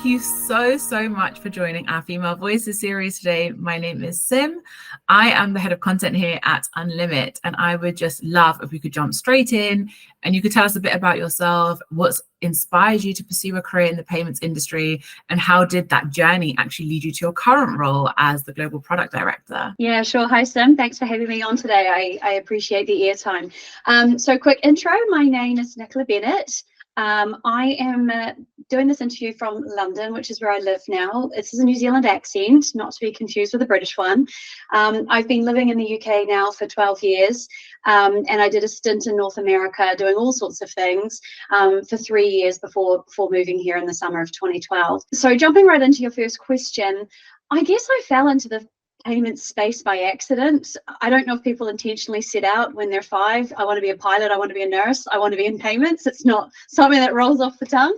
you so much for joining our Female Voices series today. My name is Sim. I am the head of content here at Unlimit, and I would just love if we could jump straight in and you could tell us a bit about yourself, what's inspired you to pursue a career in the payments industry, and how did that journey actually lead you to your current role as the Global Product Director? Yeah, sure. Hi, Sim. Thanks for having me on today. I appreciate the airtime. So quick intro, my name is Nicola Bennett. I am doing this interview from London, which is where I live now. This is a New Zealand accent, not to be confused with a British one. I've been living in the UK now for 12 years, and I did a stint in North America doing all sorts of things for 3 years before moving here in the summer of 2012. So jumping right into your first question, I guess I fell into the payment space by accident. I don't know if people intentionally set out when they're 5, I want to be a pilot, I want to be a nurse, I want to be in payments. It's not something that rolls off the tongue.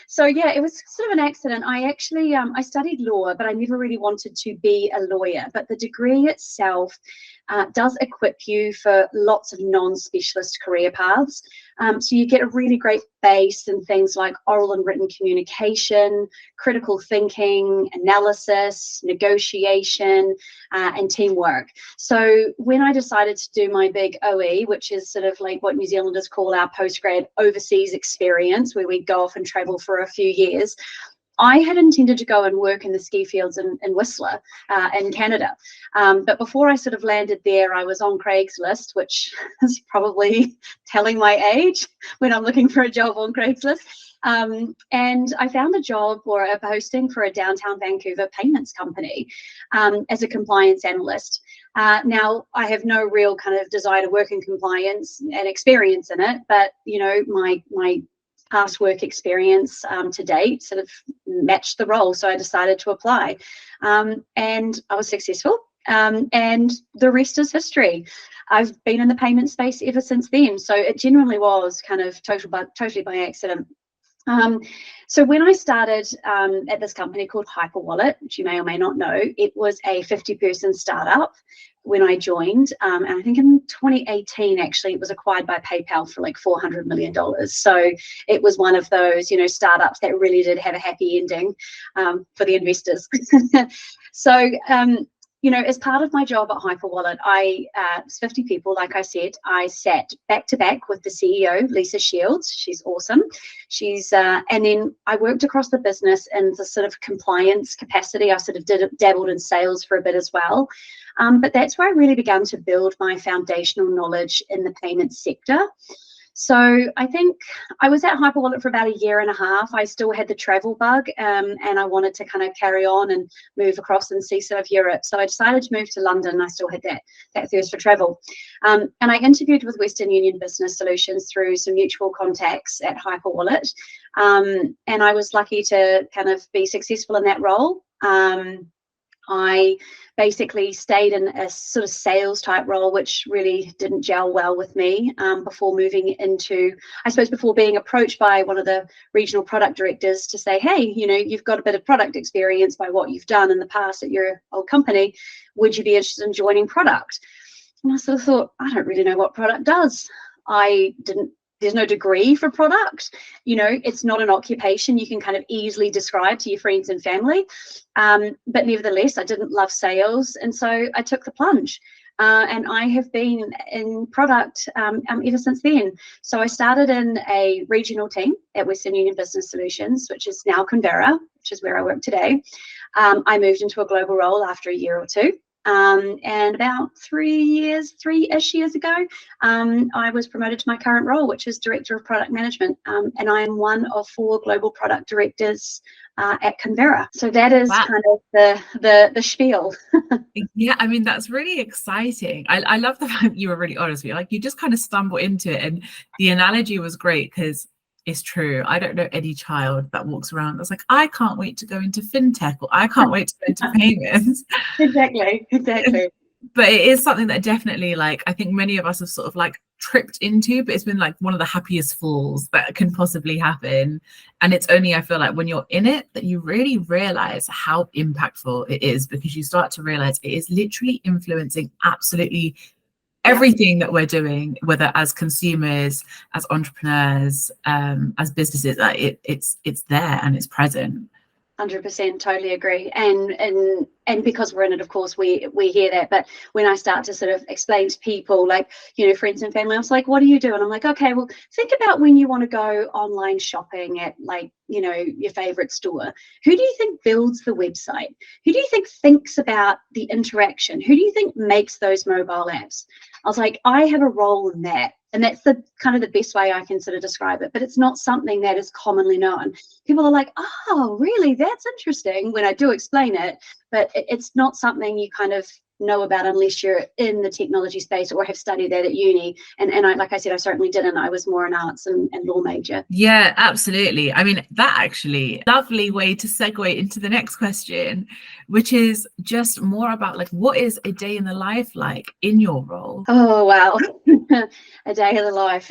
So yeah, it was sort of an accident. I actually, I studied law, but I never really wanted to be a lawyer. But the degree itself does equip you for lots of non-specialist career paths. So you get a really great base in things like oral and written communication, critical thinking, analysis, negotiation, and teamwork. So when I decided to do my big OE, which is sort of like what New Zealanders call our postgrad overseas experience, where we go off and travel for a few years, I had intended to go and work in the ski fields in Whistler in Canada. But before I sort of landed there, I was on Craigslist, which is probably telling my age when I'm looking for a job on Craigslist. And I found a job or a posting for a downtown Vancouver payments company as a compliance analyst. Now, I have no real kind of desire to work in compliance and experience in it, but, you know, my past work experience to date sort of matched the role, so I decided to apply, and I was successful, and the rest is history. I've been in the payment space ever since then, so it genuinely was kind of totally by accident. So when I started at this company called Hyperwallet, which you may or may not know, it was a 50-person startup when I joined, and I think in 2018 actually it was acquired by PayPal for like $400 million. So it was one of those, you know, startups that really did have a happy ending for the investors. So you know, as part of my job at Hyperwallet, it's 50 people, like I said. I sat back to back with the CEO, Lisa Shields. She's awesome. And then I worked across the business in the sort of compliance capacity. I sort of dabbled in sales for a bit as well. But that's where I really began to build my foundational knowledge in the payments sector. So I think I was at Hyperwallet for about 1.5 years. I still had the travel bug, and I wanted to kind of carry on and move across and see some of Europe. So I decided to move to London. I still had that thirst for travel. And I interviewed with Western Union Business Solutions through some mutual contacts at Hyperwallet. And I was lucky to kind of be successful in that role. I basically stayed in a sort of sales type role, which really didn't gel well with me before moving into, I suppose, before being approached by one of the regional product directors to say, hey, you know, you've got a bit of product experience by what you've done in the past at your old company. Would you be interested in joining product? And I sort of thought, I don't really know what product does. There's no degree for product, you know, it's not an occupation you can kind of easily describe to your friends and family. But nevertheless, I didn't love sales. And so I took the plunge. And I have been in product ever since then. So I started in a regional team at Western Union Business Solutions, which is now Convera, which is where I work today. I moved into a global role after 1 year or 2. And about 3-ish years ago, I was promoted to my current role, which is Director of Product Management. And I am one of 4 global product directors at Convera. So that is kind of the spiel. Yeah, I mean, that's really exciting. I love the fact you were really honest with me. Like, you just kind of stumble into it. And the analogy was great because it's true. I don't know any child that walks around that's like, I can't wait to go into fintech, or I can't wait to go into payments. Exactly. But it is something that definitely, like, I think many of us have sort of like tripped into, but it's been like one of the happiest falls that can possibly happen. And it's only, I feel like, when you're in it that you really realize how impactful it is, because you start to realize it is literally influencing absolutely everything that we're doing, whether as consumers, as entrepreneurs, as businesses, it's there and it's present. 100%, totally agree. And because we're in it, of course, we hear that. But when I start to sort of explain to people, like, friends and family, I was like, what do you do? And I'm like, okay, well, think about when you want to go online shopping at, like, your favorite store. Who do you think builds the website? Who do you think thinks about the interaction? Who do you think makes those mobile apps? I was like, I have a role in that. And that's the kind of the best way I can sort of describe it. But it's not something that is commonly known. People are like, oh, really? That's interesting when I do explain it. But it's not something you kind of know about unless you're in the technology space or have studied that at uni. And I, like I said, I certainly didn't. I was more an arts and law major. Yeah, absolutely. I mean, that actually lovely way to segue into the next question, which is just more about, like, what is a day in the life like in your role? Oh, wow. A day in the life.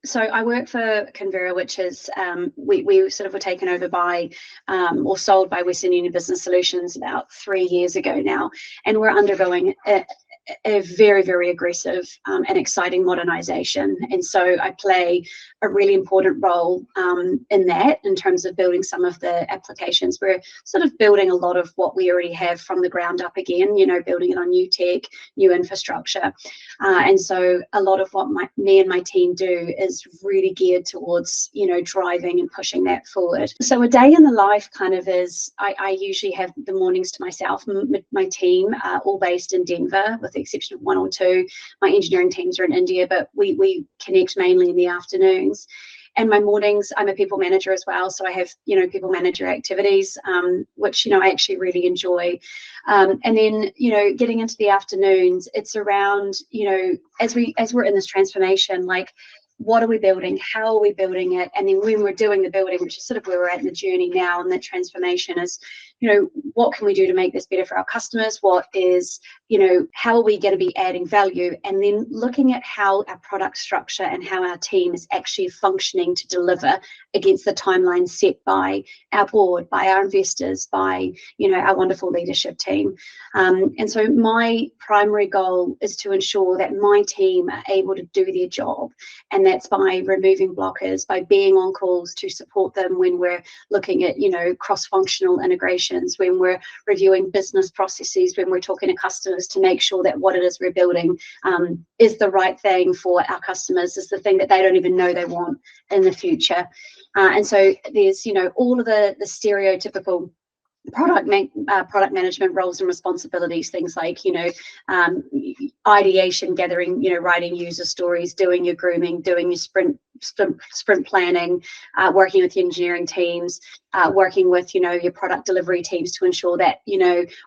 So I work for Convera, which is we sort of were taken over by or sold by Western Union Business Solutions about 3 years ago now, and we're undergoing a very, very aggressive and exciting modernization. And so I play a really important role in that, in terms of building some of the applications. We're sort of building a lot of what we already have from the ground up again, building it on new tech, new infrastructure. And so a lot of what me and my team do is really geared towards, driving and pushing that forward. So a day in the life kind of is, I usually have the mornings to myself. My team are all based in Denver, with the exception of one or two. My engineering teams are in India, but we connect mainly in the afternoons. And my mornings, I'm a people manager as well, so I have people manager activities, which I actually really enjoy. And then getting into the afternoons, it's around as we're in this transformation, like, what are we building? How are we building it? And then when we're doing the building, which is sort of where we're at in the journey now, and that transformation is, what can we do to make this better for our customers? What is, how are we going to be adding value? And then looking at how our product structure and how our team is actually functioning to deliver against the timeline set by our board, by our investors, by, our wonderful leadership team. And so my primary goal is to ensure that my team are able to do their job. And that's by removing blockers, by being on calls to support them when we're looking at, cross-functional integrations, when we're reviewing business processes, when we're talking to customers to make sure that what it is we're building is the right thing for our customers, is the thing that they don't even know they want in the future. And so there's, all of the stereotypical product management roles and responsibilities, things like ideation, gathering, writing user stories, doing your grooming, doing your sprint planning, working with your engineering teams, working with your product delivery teams to ensure that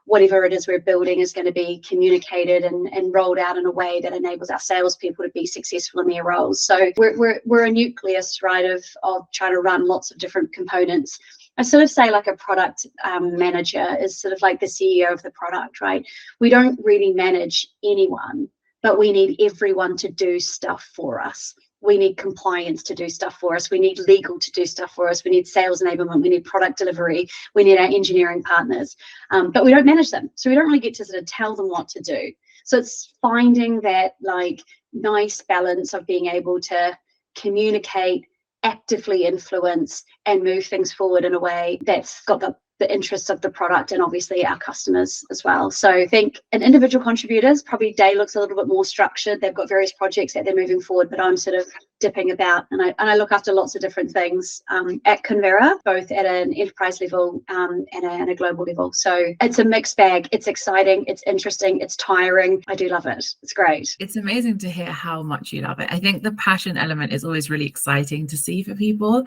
whatever it is we're building is going to be communicated and rolled out in a way that enables our salespeople to be successful in their roles. So we're a nucleus, right, of trying to run lots of different components. I sort of say, like, a product manager is sort of like the CEO of the product, right? We don't really manage anyone, but we need everyone to do stuff for us. We need compliance to do stuff for us. We need legal to do stuff for us. We need sales enablement. We need product delivery. We need our engineering partners, but we don't manage them. So we don't really get to sort of tell them what to do. So it's finding that, like, nice balance of being able to communicate, actively influence, and move things forward in a way that's got the interests of the product and obviously our customers as well. So I think an individual contributor's probably day looks a little bit more structured. They've got various projects that they're moving forward, but I'm sort of dipping about, and I look after lots of different things at Convera, both at an enterprise level and a global level. So it's a mixed bag. It's exciting, it's interesting, it's tiring. I do love it. It's great. It's amazing to hear how much you love it. I think the passion element is always really exciting to see for people,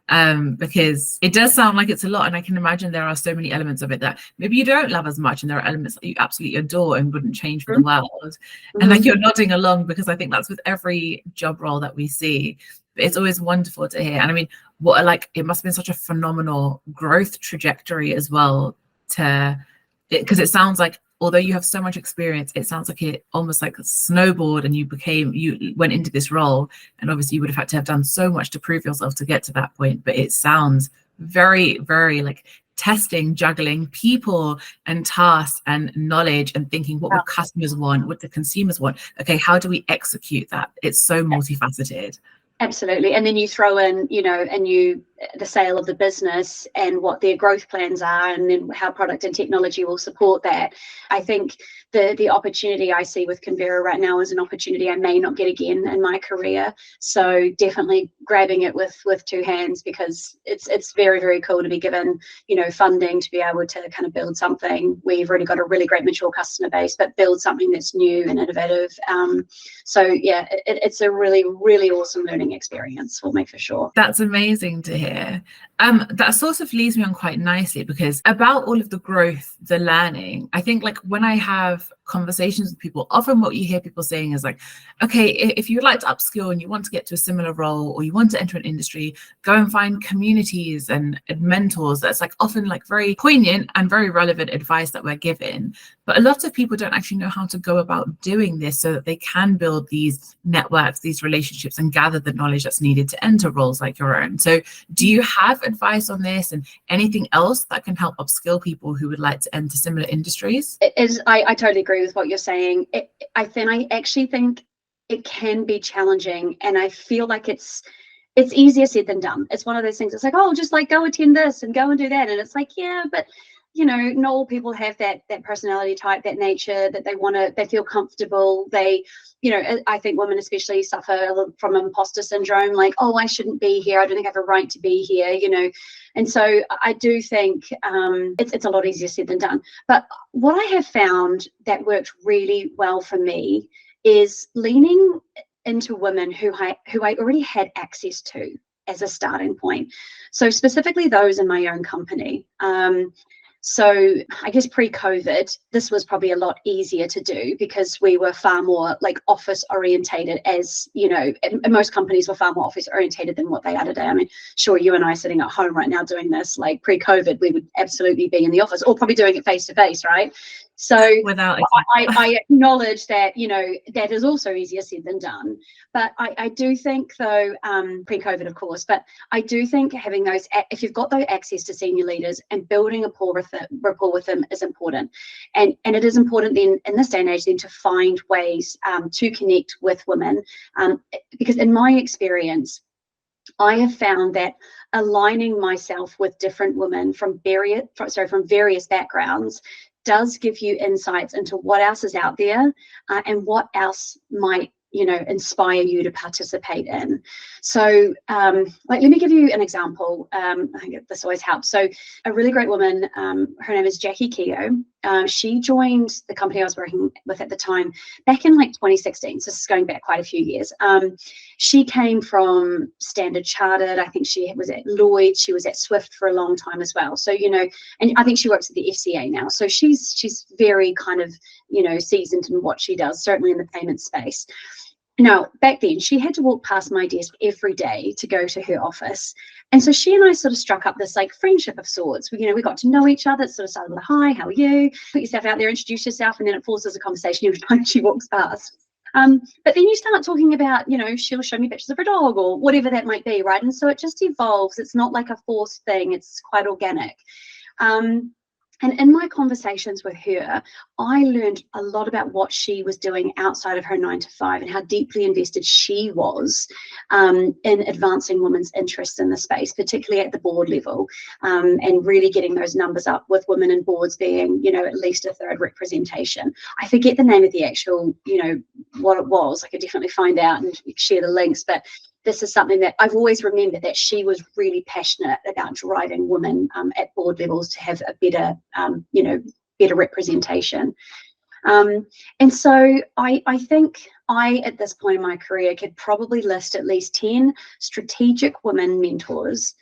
because it does sound like it's a lot, and I can imagine there are so many elements of it that maybe you don't love as much, and there are elements that you absolutely adore and wouldn't change for the world. And like, you're nodding along, because I think that's with every job role that we see. But it's always wonderful to hear. And I mean, it must have been such a phenomenal growth trajectory as well, because it sounds like, although you have so much experience, it sounds like it almost like snowballed, and you went into this role, and obviously you would have had to have done so much to prove yourself to get to that point. But it sounds very, very, like, testing, juggling people and tasks and knowledge and thinking, what would customers want? What do consumers want? Okay, how do we execute that? It's so multifaceted. Absolutely. And then you throw in, the sale of the business and what their growth plans are, and then how product and technology will support that. I think the opportunity I see with Convera right now is an opportunity I may not get again in my career. So definitely grabbing it with two hands, because it's very, very cool to be given, funding to be able to kind of build something where you've already got a really great mature customer base, but build something that's new and innovative. So yeah, it's a really, really awesome learning experience for me, for sure. That's amazing to hear. That sort of leads me on quite nicely, because about all of the growth, the learning, I think like when I have conversations with people, often what you hear people saying is like, okay, if you'd like to upskill and you want to get to a similar role, or you want to enter an industry, go and find communities and mentors. That's like often like very poignant and very relevant advice that we're given. But a lot of people don't actually know how to go about doing this so that they can build these networks, these relationships, and gather the knowledge that's needed to enter roles like your own. So do you have advice on this and anything else that can help upskill people who would like to enter similar industries? I totally agree with what you're saying. I actually think it can be challenging, and I feel like it's easier said than done. It's one of those things. It's like, oh, just like go attend this and go and do that, and it's like, yeah, but not all people have that personality type, that nature, that they feel comfortable. They, I think women especially suffer from imposter syndrome, like, oh, I shouldn't be here. I don't think I have a right to be here, And so I do think it's a lot easier said than done. But what I have found that worked really well for me is leaning into women who I already had access to as a starting point. So specifically those in my own company. So I guess pre-COVID, this was probably a lot easier to do because we were far more like office orientated, as and most companies were far more office orientated than what they are today. I mean, sure, you and I sitting at home right now doing this, like pre-COVID, we would absolutely be in the office, or probably doing it face to face, right? So I acknowledge that, that is also easier said than done. But I do think, though, pre-COVID, of course, but I do think having those, if you've got those access to senior leaders and building a rapport with them is important. And it is important then in this day and age then to find ways to connect with women. Because in my experience, I have found that aligning myself with different women from various backgrounds does give you insights into what else is out there and what else might inspire you to participate in. So let me give you an example. I think this always helps. So a really great woman, her name is Jackie Keogh. She joined the company I was working with at the time back in like 2016. So this is going back quite a few years. She came from Standard Chartered. I think she was at Lloyd. She was at Swift for a long time as well. So, and I think she works at the FCA now. So she's very kind of, seasoned in what she does, certainly in the payment space. Now, back then, she had to walk past my desk every day to go to her office. And so she and I sort of struck up this like friendship of sorts. We got to know each other. It sort of started with a hi, how are you? Put yourself out there, introduce yourself, and then it forces a conversation every time she walks past. But then you start talking about, she'll show me pictures of her dog or whatever that might be, right? And so it just evolves. It's not like a forced thing. It's quite organic. And in my conversations with her, I learned a lot about what she was doing outside of her 9-to-5 and how deeply invested she was in advancing women's interests in the space, particularly at the board level, and really getting those numbers up with women in boards being, at least a third representation. I forget the name of the actual, what it was. I could definitely find out and share the links, but this is something that I've always remembered, that she was really passionate about driving women at board levels to have a better, better representation. And so I think at this point in my career, could probably list at least 10 strategic women mentors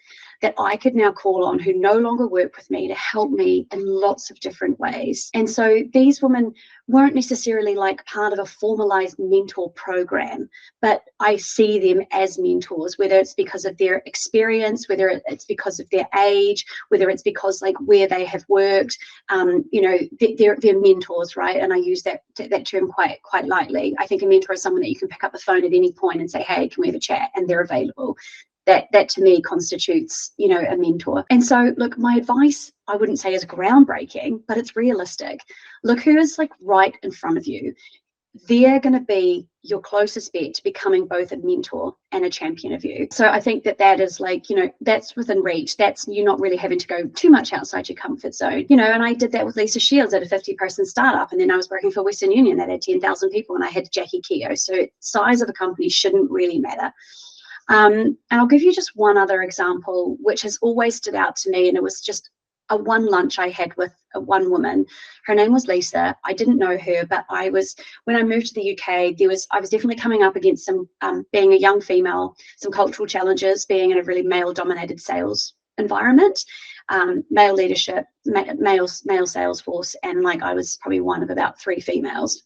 that I could now call on who no longer work with me to help me in lots of different ways. And so these women weren't necessarily like part of a formalized mentor program, but I see them as mentors, whether it's because of their experience, whether it's because of their age, whether it's because like where they have worked, they're mentors, right? And I use that term quite lightly. I think a mentor is someone that you can pick up the phone at any point and say, hey, can we have a chat? And they're available. that to me constitutes, you know, a mentor. And so look, my advice, I wouldn't say is groundbreaking, but it's realistic. Look who is like right in front of you. They're going to be your closest bet to becoming both a mentor and a champion of you. So I think that is like, you know, that's within reach. That's you not really having to go too much outside your comfort zone, you know. And I did that with Lisa Shields at a 50-person startup, and then I was working for Western Union that had 10,000 people, and I had Jackie Keogh. So size of a company shouldn't really matter. And I'll give you just one other example, which has always stood out to me, and it was just a one lunch I had with one woman. Her name was Lisa. I didn't know her, but when I moved to the UK, I was definitely coming up against some, being a young female, some cultural challenges, being in a really male-dominated sales environment, male leadership, male sales force, and like I was probably one of about 3 females.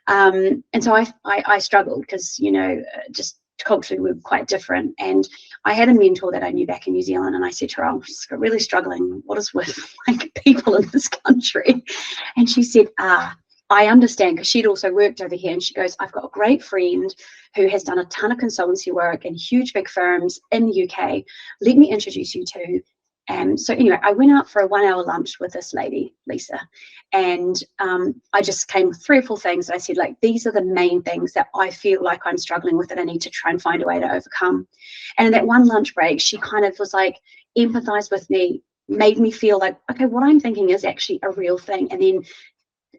And so I struggled because, you know, just culturally we're quite different. And I had a mentor that I knew back in New Zealand, and I said to her, I'm just really struggling. What is with like people in this country? And she said, I understand, because she'd also worked over here. And she goes, I've got a great friend who has done a ton of consultancy work in huge big firms in the UK. Let me introduce you to. And so anyway, I went out for a 1-hour lunch with this lady, Lisa, and I just came with 3 or 4 things. I said, like, these are the main things that I feel like I'm struggling with that I need to try and find a way to overcome. And in that one lunch break, she kind of was like, empathized with me, made me feel like, okay, what I'm thinking is actually a real thing. And then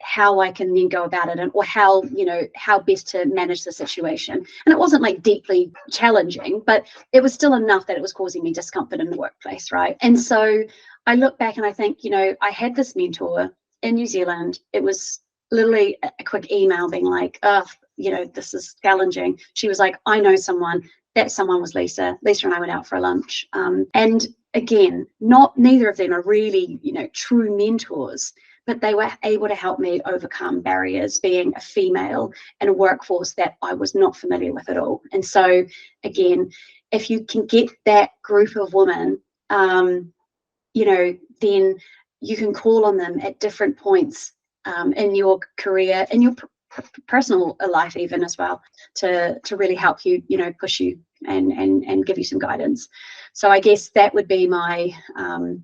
how I can then go about it, and or how, you know, how best to manage the situation. And it wasn't like deeply challenging, but it was still enough that it was causing me discomfort in the workplace, right? And so I look back and I think, you know, I had this mentor in New Zealand. It was literally a quick email being like, oh, you know, this is challenging. She was like, I know someone. That someone was Lisa. Lisa and I went out for a lunch. And again, neither of them are really, you know, true mentors, but they were able to help me overcome barriers being a female in a workforce that I was not familiar with at all. And so again, if you can get that group of women, you know, then you can call on them at different points in your career, in your personal life even as well, to really help you, you know, push you and give you some guidance. So I guess that would be my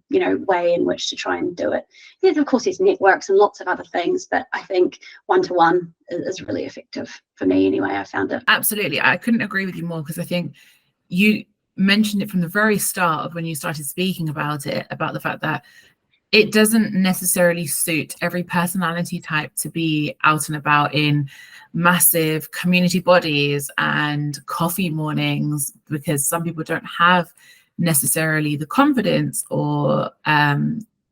you know, way in which to try and do it. Yeah, of course there's networks and lots of other things, but I think one-to-one is really effective for me anyway. I found it. Absolutely, I couldn't agree with you more, because I think you mentioned it from the very start of when you started speaking about it, about the fact that it doesn't necessarily suit every personality type to be out and about in massive community bodies and coffee mornings, because some people don't have necessarily the confidence, or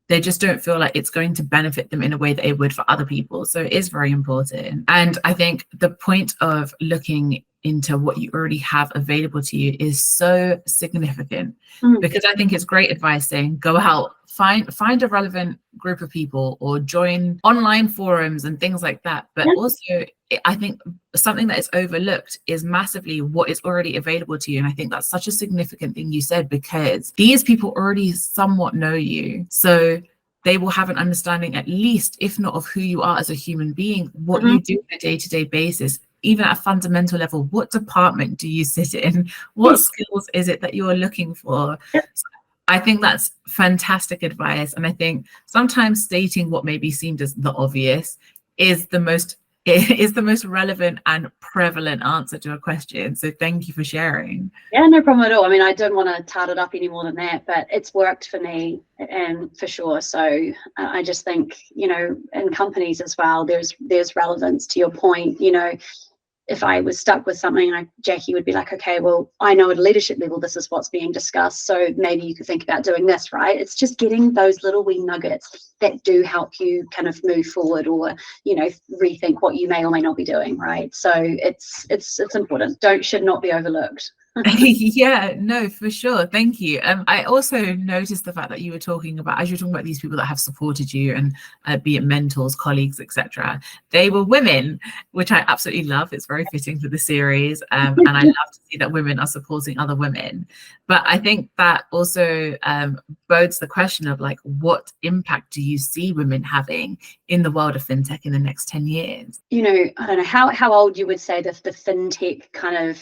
they just don't feel like it's going to benefit them in a way that it would for other people. So it is very important. And I think the point of looking into what you already have available to you is so significant, because I think it's great advice saying go out, find a relevant group of people, or join online forums and things like that. But also I think something that is overlooked is massively what is already available to you. And I think that's such a significant thing you said, because these people already somewhat know you. So they will have an understanding, at least, if not of who you are as a human being, what you do on a day-to-day basis, even at a fundamental level. What department do you sit in? What skills is it that you're looking for? So I think that's fantastic advice. And I think sometimes stating what maybe seemed as the obvious is the most relevant and prevalent answer to a question. So thank you for sharing. Yeah, no problem at all. I mean, I don't want to tart it up any more than that, but it's worked for me, and for sure. So I just think, you know, in companies as well, there's relevance to your point. You know, if I was stuck with something, Jackie would be like, okay, well, I know at a leadership level, this is what's being discussed. So maybe you could think about doing this, right? It's just getting those little wee nuggets that do help you kind of move forward, or, you know, rethink what you may or may not be doing, right? So it's important. Should not be overlooked. Yeah, no, for sure. Thank you. I also noticed the fact that you were talking about, as you're talking about these people that have supported you, and be it mentors, colleagues, etc., they were women, which I absolutely love. It's very fitting for the series, and I love to see that women are supporting other women. But I think that also bodes the question of, like, what impact do you see women having in the world of fintech in the next 10 years? You know, I don't know how old you would say the fintech kind of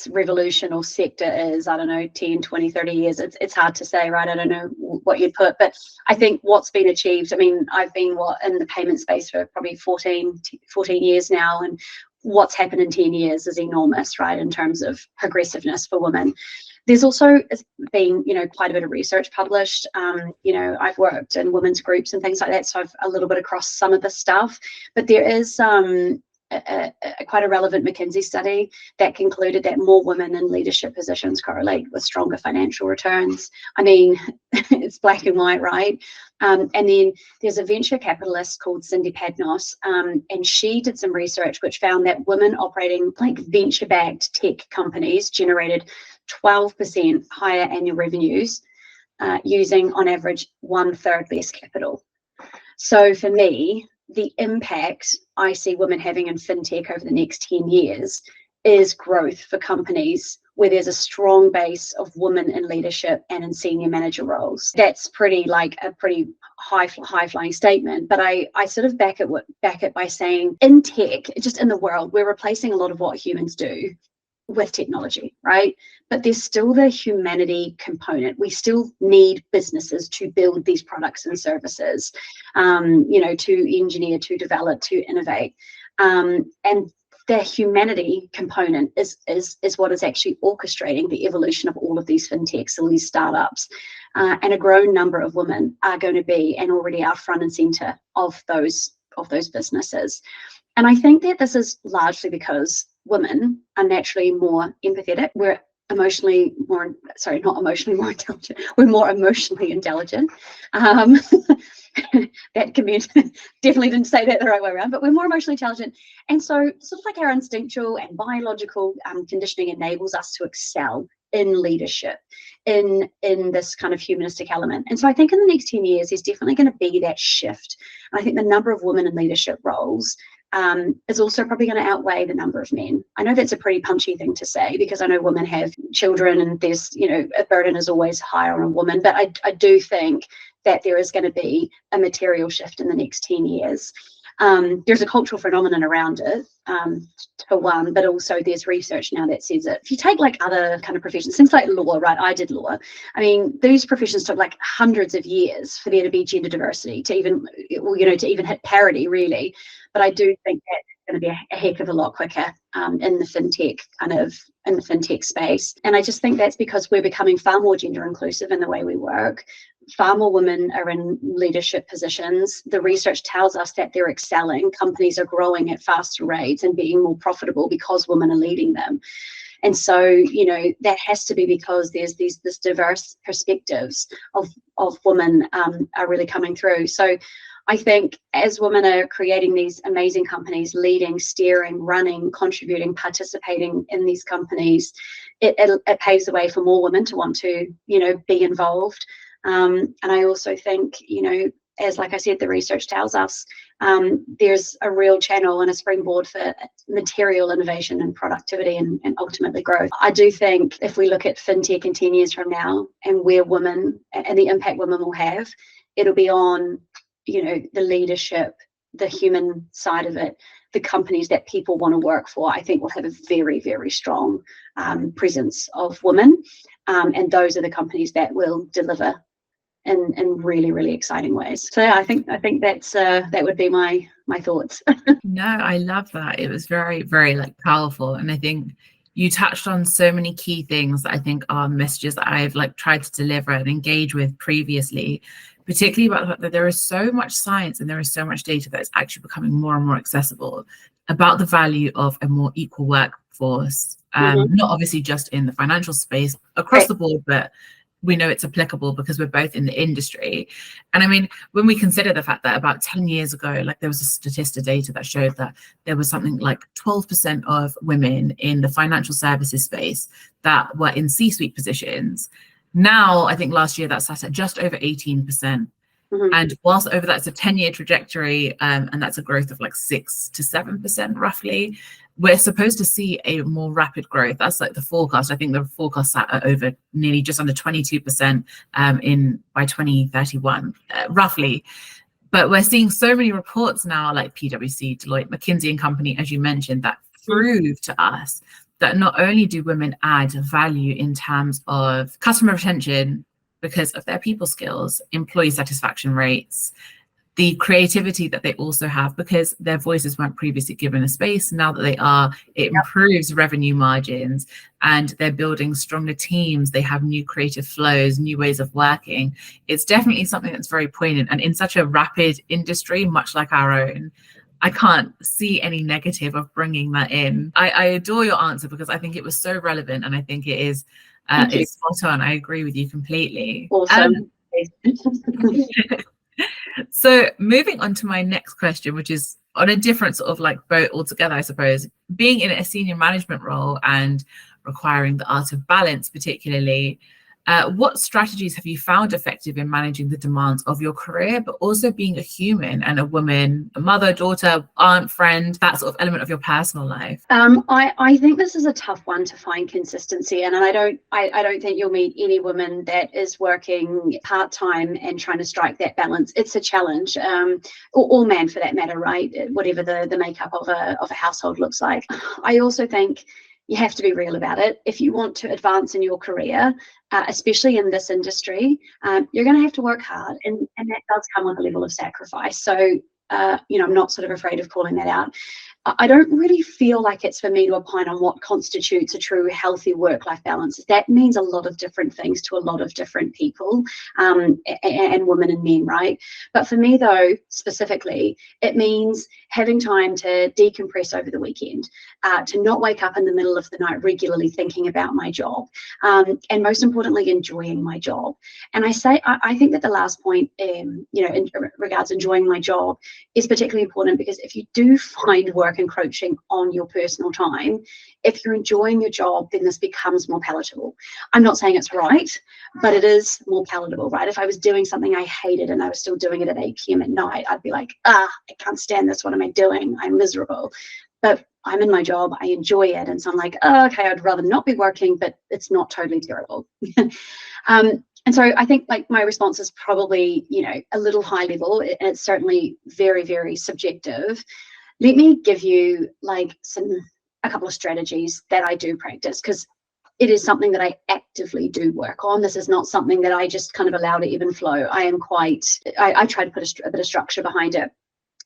revolution or sector is, I don't know, 10, 20, 30 years. It's hard to say, right? I don't know what you'd put, but I think what's been achieved, I mean, I've been in the payment space for probably 14 years now, and what's happened in 10 years is enormous, right, in terms of progressiveness for women. There's also been, quite a bit of research published. I've worked in women's groups and things like that, so I've a little bit across some of the stuff, but there is quite a relevant McKinsey study that concluded that more women in leadership positions correlate with stronger financial returns. I mean, it's black and white, right? And then there's a venture capitalist called Cindy Padnos, and she did some research which found that women operating like venture-backed tech companies generated 12% higher annual revenues using, on average, 1/3 less capital. So for me, the impact I see women having in fintech over the next 10 years is growth for companies where there's a strong base of women in leadership and in senior manager roles. That's a pretty high-flying statement, but I sort of back it by saying, in tech, just in the world, we're replacing a lot of what humans do with technology, right? But there's still the humanity component. We still need businesses to build these products and services, to engineer, to develop, to innovate. And the humanity component is what is actually orchestrating the evolution of all of these fintechs, all these startups. And a growing number of women are going to be, and already are, front and center of those businesses. And I think that this is largely because women are naturally more empathetic. We're not emotionally more intelligent. We're more emotionally intelligent. That definitely didn't say that the right way around, but we're more emotionally intelligent. And so sort of like our instinctual and biological conditioning enables us to excel in leadership, in this kind of humanistic element. And so I think in the next 10 years, there's definitely going to be that shift. And I think the number of women in leadership roles is also probably going to outweigh the number of men. I know that's a pretty punchy thing to say, because I know women have children and there's, a burden is always higher on a woman, but I do think that there is going to be a material shift in the next 10 years. There's a cultural phenomenon around it, for one, but also there's research now that says it. If you take like other kind of professions, things like law, right? I did law. I mean, these professions took like hundreds of years for there to be gender diversity, to even hit parity, really. But I do think that it's going to be a heck of a lot quicker in the fintech space. And I just think that's because we're becoming far more gender inclusive in the way we work. Far more women are in leadership positions. The research tells us that they're excelling. Companies are growing at faster rates and being more profitable because women are leading them. And so, that has to be because there's this diverse perspectives of women are really coming through. So I think as women are creating these amazing companies, leading, steering, running, contributing, participating in these companies, it paves the way for more women to want to, be involved. And I also think, as like I said, the research tells us there's a real channel and a springboard for material innovation and productivity and ultimately growth. I do think if we look at fintech in 10 years from now and where women and the impact women will have, it'll be on, the leadership, the human side of it, the companies that people want to work for. I think will have a very, very strong presence of women. And those are the companies that will deliver in really, really exciting ways. So yeah, I think that's that would be my thoughts. No, I love that. It was very, very powerful. And I think you touched on so many key things that I think are messages that I've tried to deliver and engage with previously, particularly about the fact that there is so much science and there is so much data that is actually becoming more and more accessible about the value of a more equal workforce. Not obviously just in the financial space, across the board, but we know it's applicable because we're both in the industry. And I mean, when we consider the fact that about 10 years ago, there was a Statista data that showed that there was something like 12% of women in the financial services space that were in C-suite positions. Now, I think last year that sat at just over 18%. And whilst over that's a 10-year trajectory, and that's a growth of 6 to 7% roughly, we're supposed to see a more rapid growth. That's the forecast. I think the forecast sat at over nearly just under 22% by 2031, roughly. But we're seeing so many reports now, like PwC, Deloitte, McKinsey and Company, as you mentioned, that prove to us that not only do women add value in terms of customer retention because of their people skills, employee satisfaction rates, the creativity that they also have because their voices weren't previously given a space. Now that they are, it improves revenue margins, and they're building stronger teams. They have new creative flows, new ways of working. It's definitely something that's very poignant. And in such a rapid industry, much like our own, I can't see any negative of bringing that in. I adore your answer because I think it was so relevant, and I think it is it's spot on. I agree with you completely. Awesome. So moving on to my next question, which is on a different sort of like boat altogether, I suppose, being in a senior management role and requiring the art of balance, particularly, what strategies have you found effective in managing the demands of your career, but also being a human and a woman, a mother, daughter, aunt, friend, that sort of element of your personal life? I think this is a tough one to find consistency in, and I don't think you'll meet any woman that is working part-time and trying to strike that balance. It's a challenge, or man for that matter, right? Whatever the makeup of a household looks like. I also think you have to be real about it. If you want to advance in your career, especially in this industry, you're going to have to work hard, and that does come with a level of sacrifice. So, I'm not sort of afraid of calling that out. I don't really feel like it's for me to opine on what constitutes a true healthy work-life balance. That means a lot of different things to a lot of different people, and women and men, right? But for me, though, specifically, it means having time to decompress over the weekend, to not wake up in the middle of the night regularly thinking about my job, and most importantly, enjoying my job. And I think that the last point, in regards enjoying my job, is particularly important, because if you do find work encroaching on your personal time, if you're enjoying your job, then this becomes more palatable. I'm not saying it's right, but it is more palatable, right? If I was doing something I hated and I was still doing it at 8 p.m. at night, I'd be like, I can't stand this. What am I doing? I'm miserable. But I'm in my job, I enjoy it. And so I'm like, okay, I'd rather not be working, but it's not totally terrible. And so I think like my response is probably, a little high level, and it's certainly very, very subjective. Let me give you like a couple of strategies that I do practice, because it is something that I actively do work on. This is not something that I just kind of allow to ebb and flow. I try to put a bit of structure behind it.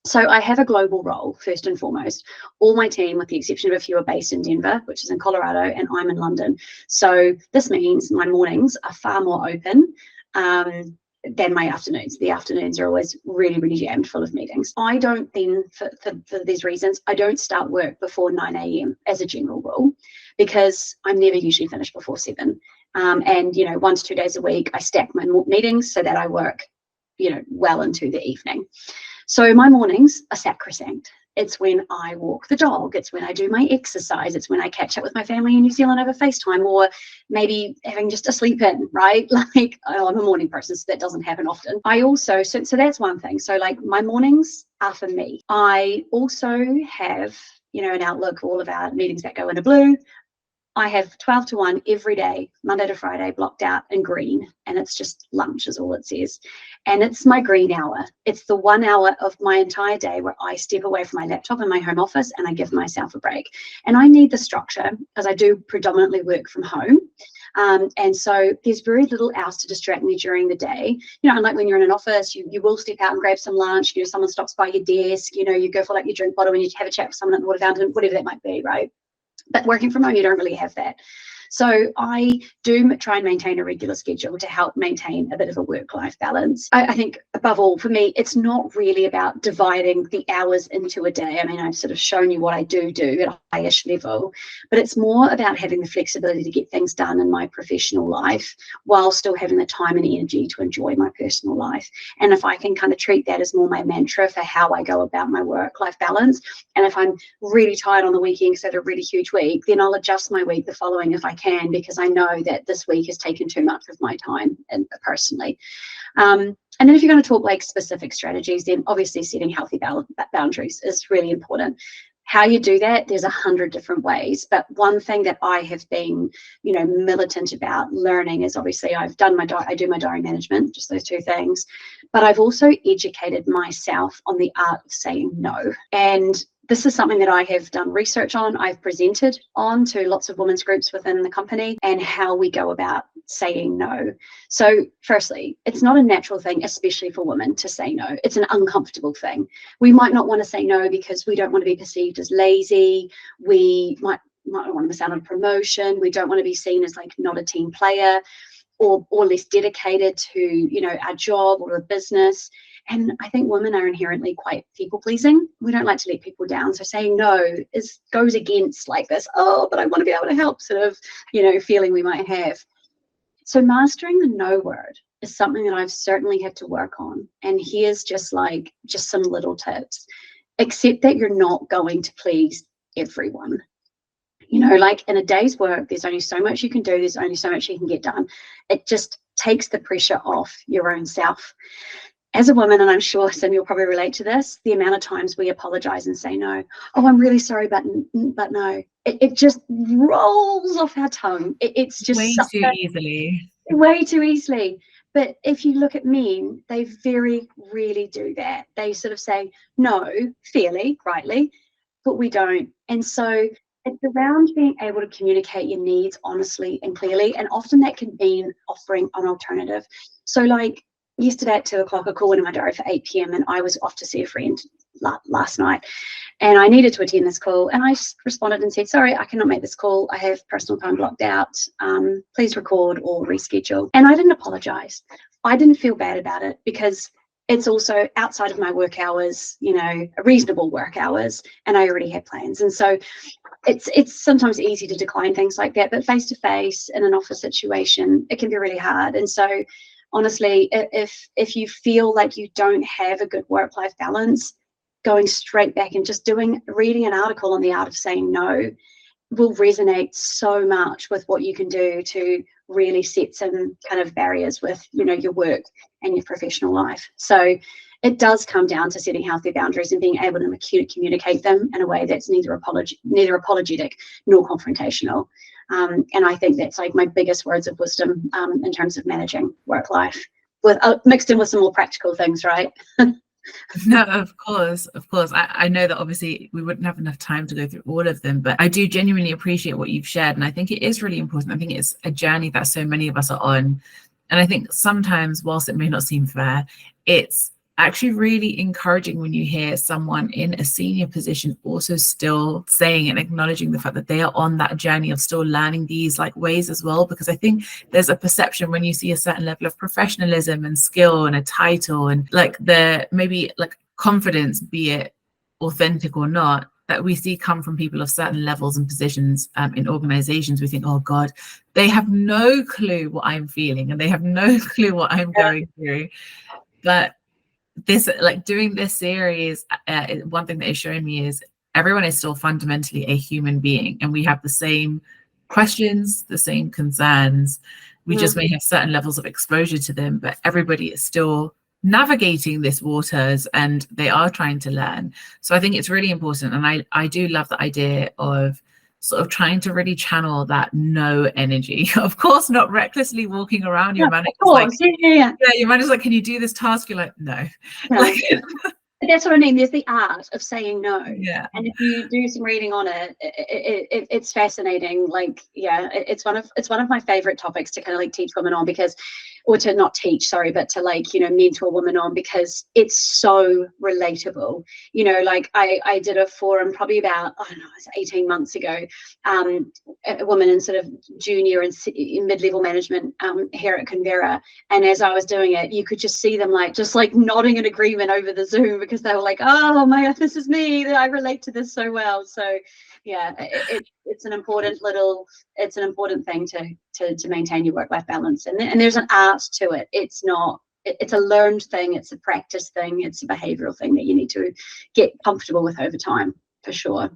So I have a global role, first and foremost. All my team, with the exception of a few, are based in Denver, which is in Colorado, and I'm in London. So this means my mornings are far more open than my afternoons. The afternoons are always really, really jammed full of meetings. I don't then, for these reasons, I don't start work before 9 a.m. as a general rule, because I'm never usually finished before 7. And 1 to 2 days a week, I stack my meetings so that I work, well into the evening. So my mornings are sacrosanct. It's when I walk the dog. It's when I do my exercise. It's when I catch up with my family in New Zealand over FaceTime, or maybe having just a sleep in, right? Like, I'm a morning person, so that doesn't happen often. I also, so that's one thing. So like my mornings are for me. I also have, an outlook for all of our meetings that go into blue. I have 12 to 1 every day, Monday to Friday, blocked out in green, and it's just lunch is all it says. And it's my green hour. It's the 1 hour of my entire day where I step away from my laptop in my home office and I give myself a break. And I need the structure because I do predominantly work from home. And so there's very little else to distract me during the day. Unlike when you're in an office, you will step out and grab some lunch, someone stops by your desk, you go fill up your drink bottle and you have a chat with someone at the water fountain, whatever that might be, right? But working from home, you don't really have that. So I do try and maintain a regular schedule to help maintain a bit of a work-life balance. I think above all, for me, it's not really about dividing the hours into a day. I mean, I've sort of shown you what I do at a highish level, but it's more about having the flexibility to get things done in my professional life while still having the time and energy to enjoy my personal life. And if I can kind of treat that as more my mantra for how I go about my work-life balance, and if I'm really tired on the weekend, so I had a really huge week, then I'll adjust my week the following if I can, because I know that this week has taken too much of my time and personally. And then if you're going to talk like specific strategies, then obviously setting healthy boundaries is really important. How you do that, there's 100 different ways. But one thing that I have been, militant about learning is obviously I do my diary management, just those two things. But I've also educated myself on the art of saying no. And this is something that I have done research on. I've presented on to lots of women's groups within the company, and how we go about saying no. So firstly, it's not a natural thing, especially for women, to say no. It's an uncomfortable thing. We might not want to say no because we don't want to be perceived as lazy. We might not want to miss out on promotion. We don't want to be seen as like not a team player, or less dedicated to, you know, our job or a business. And I think women are inherently quite people pleasing. We don't like to let people down. So saying no goes against like this, oh, but I want to be able to help sort of, you know, feeling we might have. So mastering the no word is something that I've certainly had to work on. And here's just some little tips. Accept that you're not going to please everyone. You know, like in a day's work, there's only so much you can do. There's only so much you can get done. It just takes the pressure off your own self. As a woman, and I'm sure Sim, you'll probably relate to this, the amount of times we apologize and say no. Oh, I'm really sorry, but no. It just rolls off our tongue. It's just way too easily. But if you look at men, they very rarely do that. They sort of say no, fairly, rightly, but we don't. And so it's around being able to communicate your needs honestly and clearly. And often that can mean offering an alternative. So like yesterday at 2 o'clock, I called in my diary for 8 p.m. and I was off to see a friend last night. And I needed to attend this call. And I responded and said, sorry, I cannot make this call. I have personal time blocked out. Please record or reschedule. And I didn't apologize. I didn't feel bad about it because it's also outside of my work hours, you know, reasonable work hours, and I already had plans. And so it's sometimes easy to decline things like that, but face to face in an office situation, it can be really hard. And so honestly, if you feel like you don't have a good work-life balance, going straight back and just reading an article on the art of saying no will resonate so much with what you can do to really set some kind of barriers with, you know, your work and your professional life. So it does come down to setting healthy boundaries and being able to communicate them in a way that's neither apologetic nor confrontational. And I think that's like my biggest words of wisdom in terms of managing work life, with mixed in with some more practical things, right? No, of course. I know that obviously we wouldn't have enough time to go through all of them, but I do genuinely appreciate what you've shared. And I think it is really important. I think it's a journey that so many of us are on. And I think sometimes, whilst it may not seem fair, it's actually really encouraging when you hear someone in a senior position also still saying and acknowledging the fact that they are on that journey of still learning these like ways as well. Because I think there's a perception when you see a certain level of professionalism and skill and a title and like the maybe like confidence, be it authentic or not, that we see come from people of certain levels and positions in organizations. We think, oh God, they have no clue what I'm feeling and they have no clue what I'm going through. But this, like doing this series, one thing that is showing me is everyone is still fundamentally a human being, and we have the same questions, the same concerns. We just may have certain levels of exposure to them, but everybody is still navigating this waters and they are trying to learn. So I think it's really important, and I do love the idea of sort of trying to really channel that no energy. Of course, not recklessly walking around. Your manager's like, your manager's like, can you do this task? You're like, no. Like, that's what I mean. There's the art of saying no. Yeah. And if you do some reading on it, it's fascinating. Like, yeah, it's one of my favorite topics to kind of like teach women on, because, or to not teach, sorry, but to like, you know, mentor women on, because it's so relatable. You know, like I did a forum probably about, I don't know, it's 18 months ago, a woman in sort of junior and mid-level management here at Convera. And as I was doing it, you could just see them like, just like nodding in agreement over the Zoom, because they were like, oh my God, this is me, that I relate to this so well. So yeah, it's an important thing to maintain your work-life balance. And there's an art to it. It's a learned thing. It's a practice thing. It's a behavioral thing that you need to get comfortable with over time, for sure.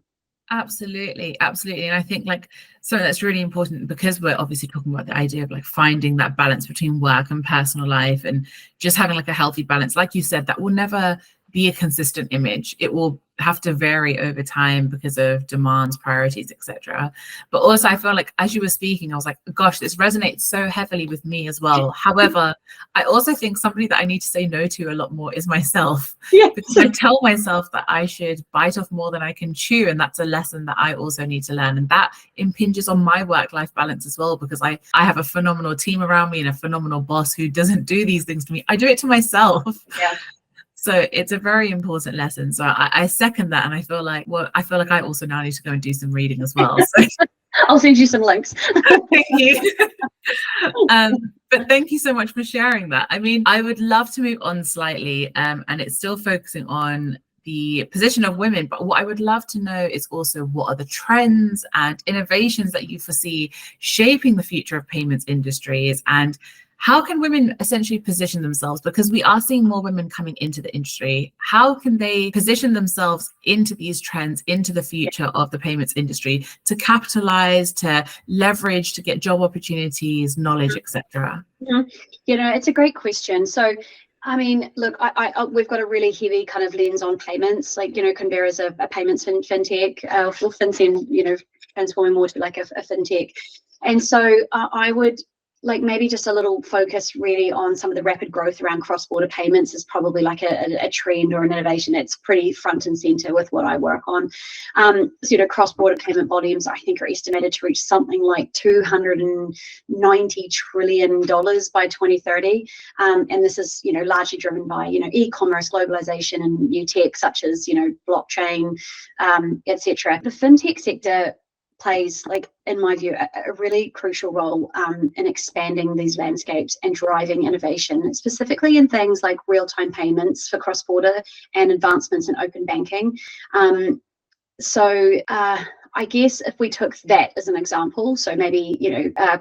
Absolutely. And I think like something that's really important, because we're obviously talking about the idea of like finding that balance between work and personal life and just having like a healthy balance, like you said, that will never be a consistent image. It will have to vary over time because of demands, priorities, etc. But also I feel like as you were speaking, I was like, gosh, this resonates so heavily with me as well. However, I also think somebody that I need to say no to a lot more is myself. Yeah. Because I tell myself that I should bite off more than I can chew. And that's a lesson that I also need to learn. And that impinges on my work-life balance as well, because I have a phenomenal team around me and a phenomenal boss who doesn't do these things to me. I do it to myself. Yeah. So it's a very important lesson. So I second that. And I feel like I also now need to go and do some reading as well. So I'll send you some links. thank you. But thank you so much for sharing that. I mean, I would love to move on slightly, and it's still focusing on the position of women. But what I would love to know is also what are the trends and innovations that you foresee shaping the future of payments industries, and how can women essentially position themselves? Because we are seeing more women coming into the industry. How can they position themselves into these trends, into the future of the payments industry, to capitalize, to leverage, to get job opportunities, knowledge, etc.? It's a great question. So, I mean, look, we've got a really heavy kind of lens on payments. Like, Convera is a payments fintech, or FinCEN, transforming more to like a fintech. And so I would like maybe just a little focus really on some of the rapid growth around cross-border payments is probably like a trend or an innovation that's pretty front and center with what I work on. Cross-border payment volumes, I think, are estimated to reach something like $290 trillion by 2030. And this is, largely driven by, e-commerce, globalization, and new tech such as, blockchain, etc. The fintech sector plays, like, in my view, a really crucial role in expanding these landscapes and driving innovation, specifically in things like real-time payments for cross-border and advancements in open banking. I guess if we took that as an example, so maybe, real-time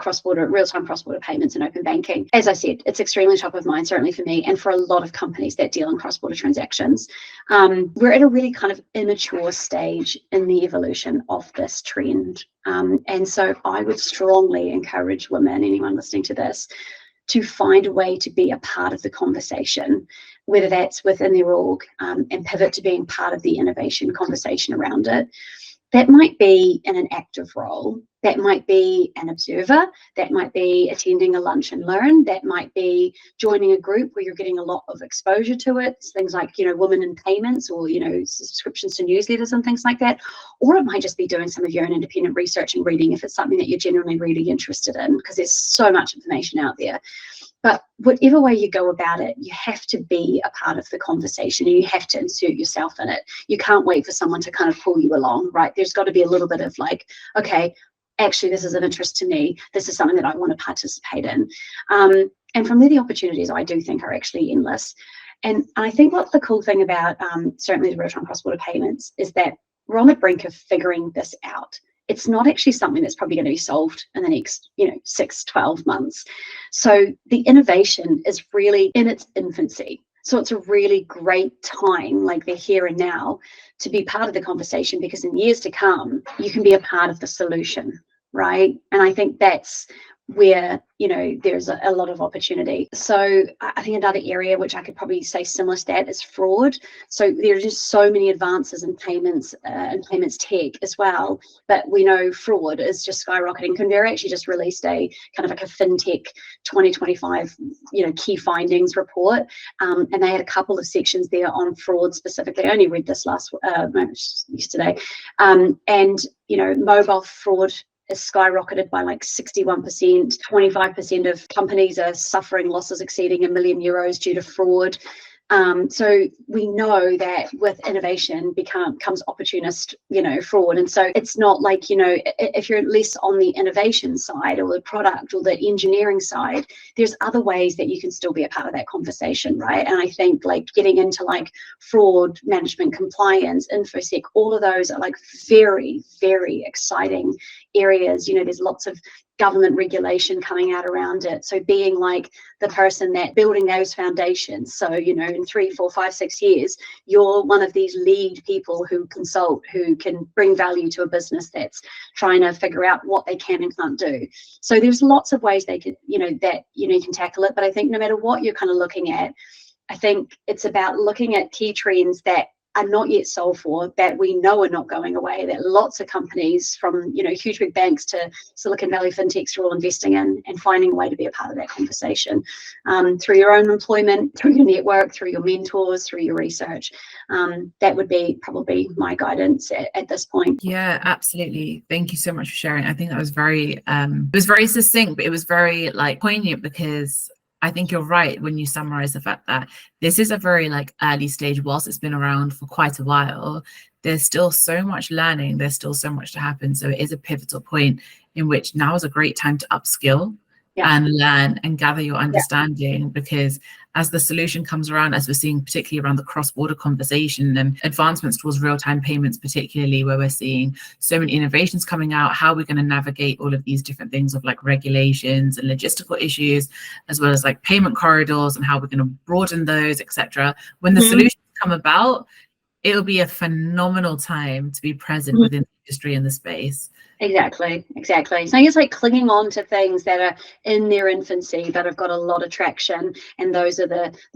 cross-border payments and open banking, as I said, it's extremely top of mind, certainly for me and for a lot of companies that deal in cross-border transactions. We're at a really kind of immature stage in the evolution of this trend. And so I would strongly encourage women, anyone listening to this, to find a way to be a part of the conversation, whether that's within their org, and pivot to being part of the innovation conversation around it. That might be in an active role, that might be an observer, that might be attending a lunch and learn, that might be joining a group where you're getting a lot of exposure to it, things like, women in payments, or, subscriptions to newsletters and things like that. Or it might just be doing some of your own independent research and reading if it's something that you're genuinely really interested in, because there's so much information out there. But whatever way you go about it, you have to be a part of the conversation and you have to insert yourself in it. You can't wait for someone to kind of pull you along, right? There's got to be a little bit of like, okay, actually, this is of interest to me. This is something that I want to participate in. And from there, the opportunities I do think are actually endless. And I think what the cool thing about certainly the real-time cross-border payments is that we're on the brink of figuring this out. It's not actually something that's probably going to be solved in the next, 6-12 months. So the innovation is really in its infancy. So it's a really great time, like the here and now, to be part of the conversation, because in years to come, you can be a part of the solution, right? And I think that's where, there's a lot of opportunity. So I think another area which I could probably say similar to that is fraud. So there are just so many advances in payments and payments tech as well, but we know fraud is just skyrocketing. Convera actually just released a kind of like a fintech 2025, key findings report, and they had a couple of sections there on fraud specifically. I only read this yesterday, and mobile fraud is skyrocketed by like 61%. 25% of companies are suffering losses exceeding €1 million due to fraud. So we know that with innovation comes opportunist, fraud. And so it's not like, if you're less on the innovation side or the product or the engineering side, there's other ways that you can still be a part of that conversation, right? And I think like getting into like fraud management, compliance, infosec, all of those are like very, very exciting areas. There's lots of government regulation coming out around it. So being like the person that building those foundations. So, in 3, 4, 5, 6 years, you're one of these lead people who consult, who can bring value to a business that's trying to figure out what they can and can't do. So there's lots of ways they could, you can tackle it. But I think no matter what you're kind of looking at, I think it's about looking at key trends that are not yet solved for, that we know are not going away, that lots of companies from, huge big banks to Silicon Valley fintechs are all investing in, and finding a way to be a part of that conversation through your own employment, through your network, through your mentors, through your research. That would be probably my guidance at this point. Yeah, absolutely. Thank you so much for sharing. I think that was very, it was very succinct, but it was very poignant, because I think you're right when you summarize the fact that this is a very early stage. Whilst it's been around for quite a while, there's still so much learning, there's still so much to happen. So it is a pivotal point in which now is a great time to upskill and learn and gather your understanding, because as the solution comes around, as we're seeing particularly around the cross-border conversation and advancements towards real-time payments, particularly where we're seeing so many innovations coming out, how we're going to navigate all of these different things of regulations and logistical issues, as well as payment corridors and how we're going to broaden those, etc. When the solutions come about, it'll be a phenomenal time to be present within the industry and the space. Exactly. So I think it's clinging on to things that are in their infancy but have got a lot of traction, and those are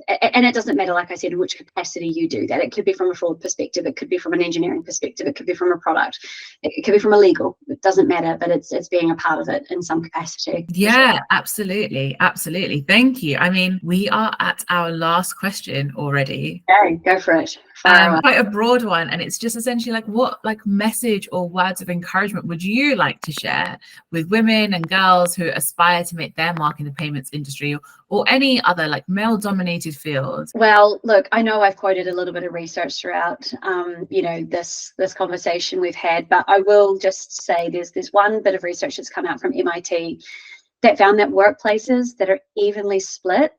and it doesn't matter, like I said, in which capacity you do that. It could be from a fraud perspective, it could be from an engineering perspective, it could be from a product, it could be from a legal. It doesn't matter, but it's being a part of it in some capacity. Yeah, sure. Absolutely. Thank you. I mean, we are at our last question already. Okay, go for it. Quite a broad one, and it's just essentially what message or words of encouragement would you like to share with women and girls who aspire to make their mark in the payments industry, or any other male-dominated field? Well, look, I know I've quoted a little bit of research throughout, this conversation we've had, but I will just say there's one bit of research that's come out from MIT that found that workplaces that are evenly split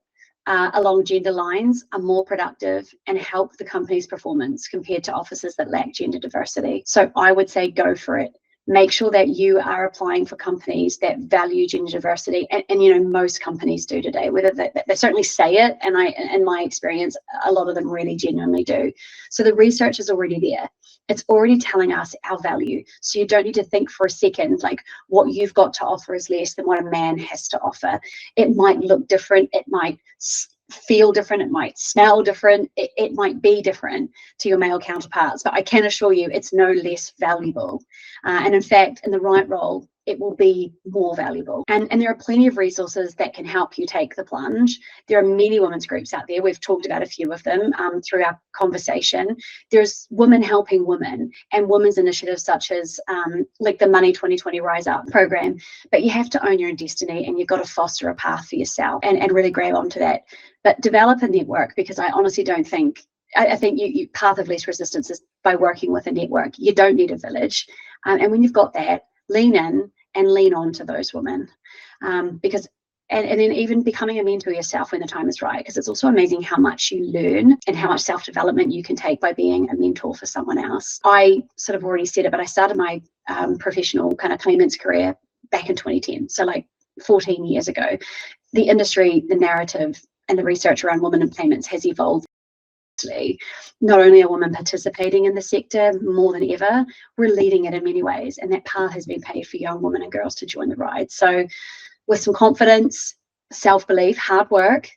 along gender lines are more productive and help the company's performance compared to offices that lack gender diversity. So I would say go for it. Make sure that you are applying for companies that value gender diversity, and most companies do today. Whether they certainly say it, and in my experience, a lot of them really genuinely do. So the research is already there. It's already telling us our value. So you don't need to think for a second what you've got to offer is less than what a man has to offer. It might look different. It might feel different, it might smell different, it might be different to your male counterparts, but I can assure you it's no less valuable. And in fact, in the right role, it will be more valuable. And there are plenty of resources that can help you take the plunge. There are many women's groups out there. We've talked about a few of them through our conversation. There's Women Helping Women and women's initiatives such as the Money 2020 Rise Up program. But you have to own your own destiny, and you've got to foster a path for yourself and really grab onto that. But develop a network, because I honestly don't think, I think you path of least resistance is by working with a network. You don't need a village. And when you've got that, lean in and lean on to those women, because and then even becoming a mentor yourself when the time is right, because it's also amazing how much you learn and how much self-development you can take by being a mentor for someone else. I sort of already said it, but I started my professional kind of payments career back in 2010, so 14 years ago. The industry, the narrative, and the research around women in payments has evolved. Not only are women participating in the sector more than ever, we're leading it in many ways, and that path has been paved for young women and girls to join the ride. So with some confidence, self-belief, hard work,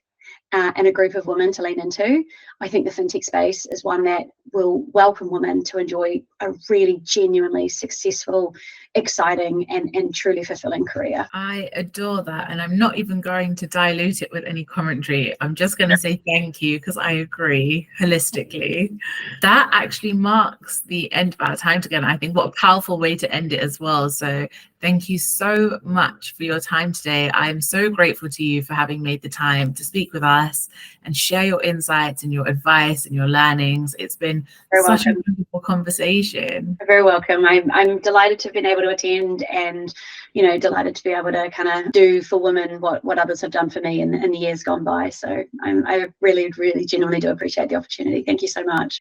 and a group of women to lean into, I think the fintech space is one that will welcome women to enjoy a really genuinely successful, exciting, and truly fulfilling career. I adore that, and I'm not even going to dilute it with any commentary. I'm just going to say thank you, because I agree holistically. That actually marks the end of our time together. I think what a powerful way to end it as well. So thank you so much for your time today. I'm so grateful to you for having made the time to speak with us and share your insights and your advice and your learnings. It's been such a wonderful conversation. You're very welcome. I'm delighted to have been able to attend, and delighted to be able to kind of do for women what others have done for me in the years gone by. So I really, really genuinely do appreciate the opportunity. Thank you so much.